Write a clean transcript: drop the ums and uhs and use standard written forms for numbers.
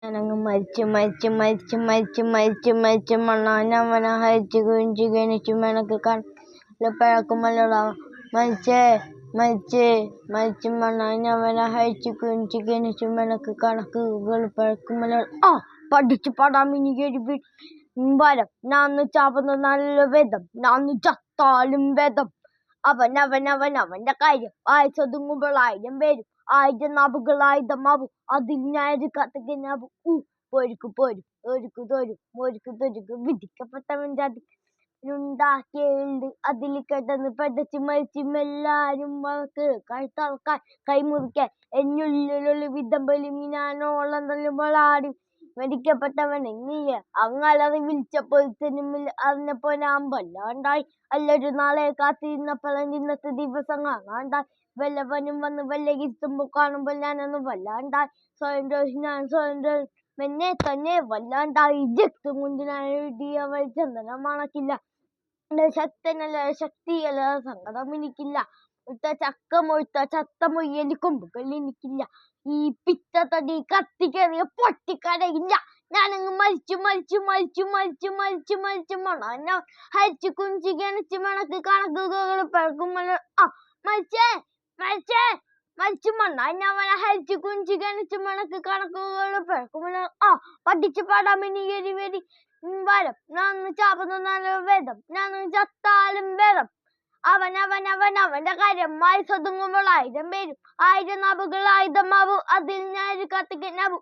ഞാനങ്ങ് മരിച്ചു മണ്ണാനവനെ ഹരിച്ചു കുഞ്ചു ഗണിച്ചു മെനക്ക് കണക്കുമല്ലോടാ മരിച്ച് മണ്ണാനവനെ ഹരിച്ചു കുഞ്ചു ഗണിച്ചു മെനക്ക് കണക്കുകൾ പഴക്കുമല്ലോ പഠിച്ചു പടാമിനിയൊരു വരം നാന്നു ചാവുന്ന നല്ല വേദം നാന്നു ചത്താലും വേദം അവന്റെ കാര്യം ആയിച്ചൊതുങ്ങുമ്പോൾ 1000 പേരും 1000 നാവുകളായുധമാവും അതിൽ ഞാനൊരു കഥകനാവും പോരുക്ക് വിധിക്കപ്പെട്ടവൻ ജാതിണ്ടാക്കിയുണ്ട് അതിൽ കിടന്ന് പതച്ച് മരിച്ചുമെല്ലാരും അവർക്ക് കഴുത്തളക്കാൻ കൈമുറിക്കാൻ എന്നുള്ളിലുള്ള വിധം ബലിമീനാനോളം തല്ലുമ്പോളാടി മരിക്കപ്പെട്ടവൻ എങ്ങിയ അങ്ങലറി വിളിച്ചപ്പോൾ സിനിമയിൽ അറിഞ്ഞപ്പോ ഞാൻ വല്ലാണ്ടായി അല്ലൊരു നാളെ കാത്തിരുന്നപ്പോൾ ഇന്നത്തെ ദിവസം കാണാണ്ടായി വല്ലവനും വന്ന് വല്ലയിരുത്തുമ്പോൾ കാണുമ്പോൾ ഞാനൊന്ന് വല്ലാണ്ടായി സ്വയം എന്നെ തന്നെ വല്ലാണ്ടായി രക്തം കൊണ്ട് ഞാൻ എഴുതിയവൾ ചന്ദനം മണക്കില്ല ശക്തനല്ല ശക്തിയല്ല സങ്കടം എനിക്കില്ല മുഴുത്ത ചത്ത മൊയ്യലി കൊമ്പുകൾ എനിക്കില്ല ഈ പിത്തടി കത്തിക്കേറിയ പൊട്ടിക്കരയില്ല ഞാനങ്ങ് മരിച്ചു മണ ഹരിച്ചു കുഞ്ചി ഗണിച്ചു മണക്ക് കണക്കുകൾ പഴക്കുമല്ലോ മരിച്ചു മണ്ണാനവനെ ഹരിച്ചു കുഞ്ചി ഗണിച്ചു മണക്ക് കണക്കുകൾ പഴക്കുമല്ലോ പഠിച്ചു പടാമിനിയൊരു വരം നാന്നു ചാവുന്ന നല്ല വേദം നാന്നു ചത്താലും വേദം അവന്റെ കാര്യമായി സ്വതുങ്ങുമ്പോൾ 1000 പേരും 1000 നാവുകൾ ആയുധമാവും അതിൽ ഞാനൊരു കത്തിക്കനാവും